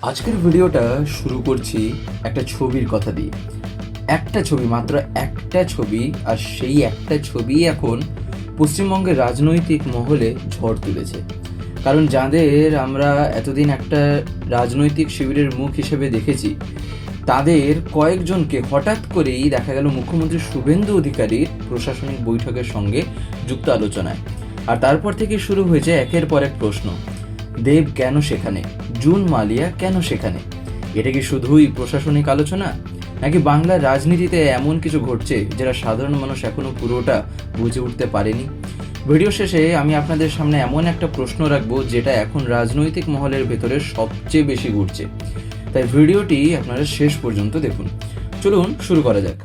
আজকের ভিডিওটা শুরু করছি একটা ছবির কথা দিয়ে। একটা ছবি, মাত্র একটা ছবি, আর সেই একটা ছবি এখন পশ্চিমবঙ্গের রাজনৈতিক মহলে ঝড় তুলেছে। কারণ যাদের আমরা এতদিন একটা রাজনৈতিক শিবিরের মুখ হিসেবে দেখেছি, তাদের কয়েকজনকে হঠাৎ করেই দেখা গেল মুখ্যমন্ত্রী শুভেন্দু অধিকারীর প্রশাসনিক বৈঠকের সঙ্গে যুক্ত আলোচনায়। আর তারপর থেকে শুরু হয়েছে একের পর এক প্রশ্ন। দেব কেন সেখানে? জুন মালিয়া কেন সেখানে? এটা কি শুধুই প্রশাসনিক আলোচনা, নাকি বাংলার রাজনীতিতে এমন কিছু ঘটছে যেটা সাধারণ মানুষ এখনো পুরোটা বুঝে উঠতে পারেনি? ভিডিও শেষে আমি আপনাদের সামনে এমন একটা প্রশ্ন রাখবো যেটা এখন রাজনৈতিক মহলের ভেতরে সবচেয়ে বেশি ঘুরছে। তাই ভিডিওটি আপনারা শেষ পর্যন্ত দেখুন। চলুন শুরু করা যাক।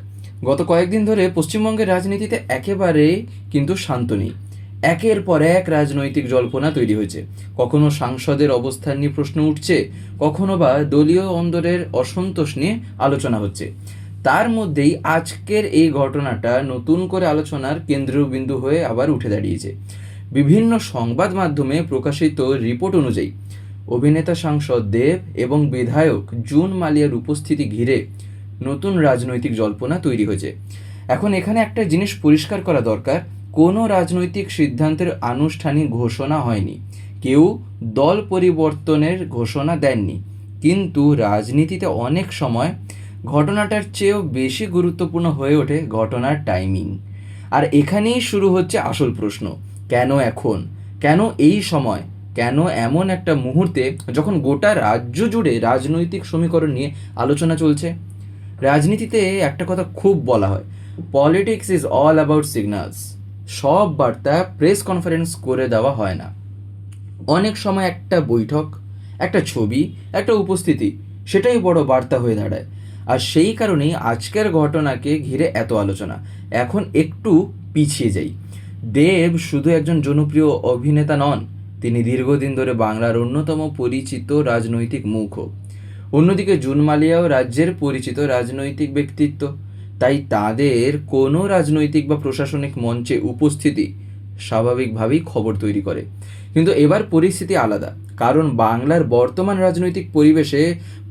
গত কয়েকদিন ধরে পশ্চিমবঙ্গের রাজনীতিতে একেবারে কিন্তু শান্ত নেই। একের পর এক রাজনৈতিক জল্পনা তৈরি হয়েছে। কখনো সাংসদের অবস্থান নিয়ে প্রশ্ন উঠছে, কখনো বা দলীয় অন্দরের অসন্তোষ নিয়ে আলোচনা হচ্ছে। তার মধ্যেই আজকের এই ঘটনাটা নতুন করে আলোচনার কেন্দ্রবিন্দু হয়ে আবার উঠে দাঁড়িয়েছে। বিভিন্ন সংবাদ মাধ্যমে প্রকাশিত রিপোর্ট অনুযায়ী অভিনেতা সাংসদ দেব এবং বিধায়ক জুন মালিয়ার উপস্থিতি ঘিরে নতুন রাজনৈতিক জল্পনা তৈরি হয়েছে। এখন এখানে একটা জিনিস পরিষ্কার করা দরকার, কোনো রাজনৈতিক সিদ্ধান্তের আনুষ্ঠানিক ঘোষণা হয়নি, কেউ দল পরিবর্তনের ঘোষণা দেননি। কিন্তু রাজনীতিতে অনেক সময় ঘটনাটার চেয়েও বেশি গুরুত্বপূর্ণ হয়ে ওঠে ঘটনার টাইমিং। আর এখানেই শুরু হচ্ছে আসল প্রশ্ন, কেন এখন? কেন এই সময়? কেন এমন একটা মুহূর্তে যখন গোটা রাজ্য জুড়ে রাজনৈতিক সমীকরণ নিয়ে আলোচনা চলছে? রাজনীতিতে একটা কথা খুব বলা হয়, politics is all about signals. সব বার্তা প্রেস কনফারেন্স করে দেওয়া হয় না। অনেক সময় একটা বৈঠক, একটা ছবি, একটা উপস্থিতি, সেটাই বড় বার্তা হয়ে দাঁড়ায়। আর সেই কারণেই আজকের ঘটনাকে ঘিরে এত আলোচনা। এখন একটু পিছিয়ে যাই। দেব শুধু একজন জনপ্রিয় অভিনেতা নন, তিনি দীর্ঘদিন ধরে বাংলার অন্যতম পরিচিত রাজনৈতিক মুখও। অন্যদিকে জুন মালিয়াও রাজ্যের পরিচিত রাজনৈতিক ব্যক্তিত্ব। তাই তাদের কোনো রাজনৈতিক বা প্রশাসনিক মঞ্চে উপস্থিতি স্বাভাবিকভাবেই খবর তৈরি করে। কিন্তু এবার পরিস্থিতি আলাদা, কারণ বাংলার বর্তমান রাজনৈতিক পরিবেশে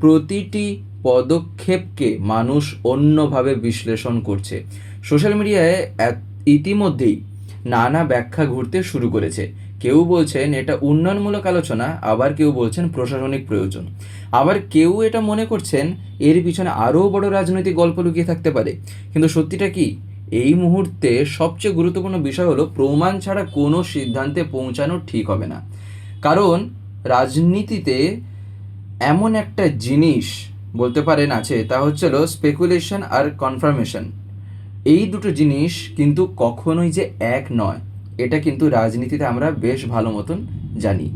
প্রতিটি পদক্ষেপকে মানুষ অন্যভাবে বিশ্লেষণ করছে। সোশ্যাল মিডিয়ায় ইতিমধ্যেই নানা ব্যাখ্যা ঘুরতে শুরু করেছে। কেউ বলছেন এটা উন্নয়নমূলক আলোচনা, আবার কেউ বলছেন প্রশাসনিক প্রয়োজন, আবার কেউ এটা মনে করছেন এর পিছনে আরও বড় রাজনৈতিক গল্প লুকিয়ে থাকতে পারে। কিন্তু সত্যিটা কি? এই মুহূর্তে সবচেয়ে গুরুত্বপূর্ণ বিষয় হলো, প্রমাণ ছাড়া কোনো সিদ্ধান্তে পৌঁছানো ঠিক হবে না। কারণ রাজনীতিতে এমন একটা জিনিস বলতে পারেন আছে, তা হচ্ছিল স্পেকুলেশন আর কনফার্মেশন। এই দুটো জিনিস কিন্তু কখনোই যে এক নয়, এটা কিন্তু রাজনীতিতে আমরা বেশ ভালো মতন জানি।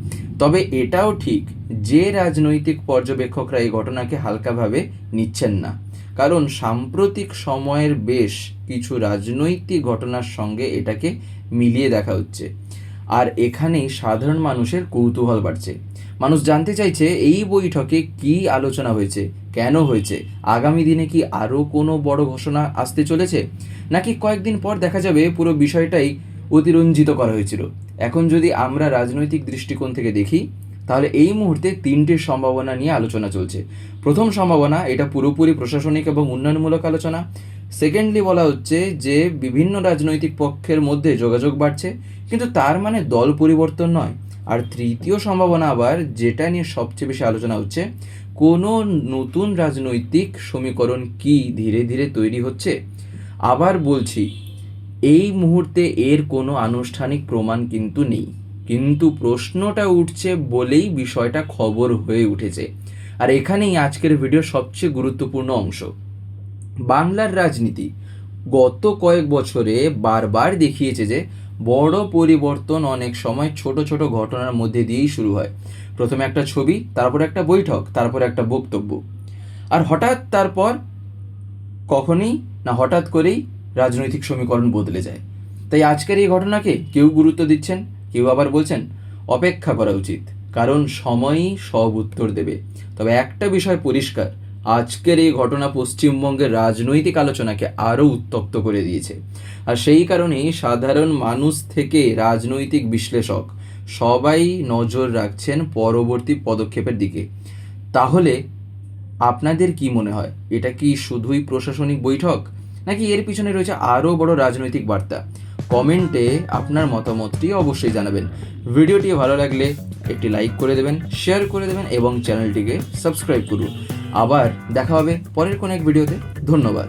তবে এটাও ঠিক যে রাজনৈতিক পর্যবেক্ষকরা এই ঘটনাকে হালকাভাবে নিচ্ছেন না, কারণ সাম্প্রতিক সময়ের বেশ কিছু রাজনৈতিক ঘটনার সঙ্গে এটাকে মিলিয়ে দেখা হচ্ছে। আর এখানেই সাধারণ মানুষের কৌতূহল বাড়ছে। মানুষ জানতে চাইছে এই বৈঠকে কি আলোচনা হয়েছে, কেন হয়েছে, আগামী দিনে কি আরও কোনো বড় ঘোষণা আসতে চলেছে, নাকি কয়েকদিন পর দেখা যাবে পুরো বিষয়টাই অতিরঞ্জিত করা হয়েছিল। এখন যদি আমরা রাজনৈতিক দৃষ্টিকোণ থেকে দেখি, তাহলে এই মুহূর্তে তিনটে সম্ভাবনা নিয়ে আলোচনা চলছে। প্রথম সম্ভাবনা, এটা পুরোপুরি প্রশাসনিক এবং উন্নয়নমূলক আলোচনা। সেকেন্ডলি বলা হচ্ছে যে বিভিন্ন রাজনৈতিক পক্ষের মধ্যে যোগাযোগ বাড়ছে, কিন্তু তার মানে দল পরিবর্তন নয়। আর তৃতীয় সম্ভাবনা আবার, যেটা নিয়ে সবচেয়ে বেশি আলোচনা হচ্ছে, কোনো নতুন রাজনৈতিক সমীকরণ কি ধীরে ধীরে তৈরি হচ্ছে। আবার বলছি, এই মুহূর্তে এর কোনো আনুষ্ঠানিক প্রমাণ কিন্তু নেই, কিন্তু প্রশ্নটা উঠছে বলেই বিষয়টা খবর হয়ে উঠেছে। আর এখানেই আজকের ভিডিওর সবচেয়ে গুরুত্বপূর্ণ অংশ। বাংলার রাজনীতি গত কয়েক বছরে বারবার দেখিয়েছে যে বড় পরিবর্তন অনেক সময় ছোট ছোট ঘটনার মধ্যে দিয়েই শুরু হয়। প্রথমে একটা ছবি, তারপর একটা বৈঠক, তারপর একটা বক্তব্য, আর হঠাৎ করেই রাজনৈতিক সমীকরণ বদলে যায়। তাই আজকের এই ঘটনাকে কেউ গুরুত্ব দিচ্ছেন, কেউ আবার বলছেন অপেক্ষা করা উচিত, কারণ সময়ই সব উত্তর দেবে। তবে একটা বিষয় পরিষ্কার, আজকের এই ঘটনা পশ্চিমবঙ্গের রাজনৈতিক আলোচনাকে আরও উত্তপ্ত করে দিয়েছে। আর সেই কারণেই সাধারণ মানুষ থেকে রাজনৈতিক বিশ্লেষক সবাই নজর রাখছেন পরবর্তী পদক্ষেপের দিকে। তাহলে আপনাদের কি মনে হয়, এটা কি শুধুই প্রশাসনিক বৈঠক, নাকি এর পিছনে রয়েছে আরও বড় রাজনৈতিক বার্তা? কমেন্টে আপনার মতামতটি অবশ্যই জানাবেন। ভিডিওটি ভালো লাগলে একটি লাইক করে দেবেন, শেয়ার করে দেবেন এবং চ্যানেলটিকে সাবস্ক্রাইব করুন। আবার দেখা হবে পরের কোনো এক ভিডিওতে। ধন্যবাদ।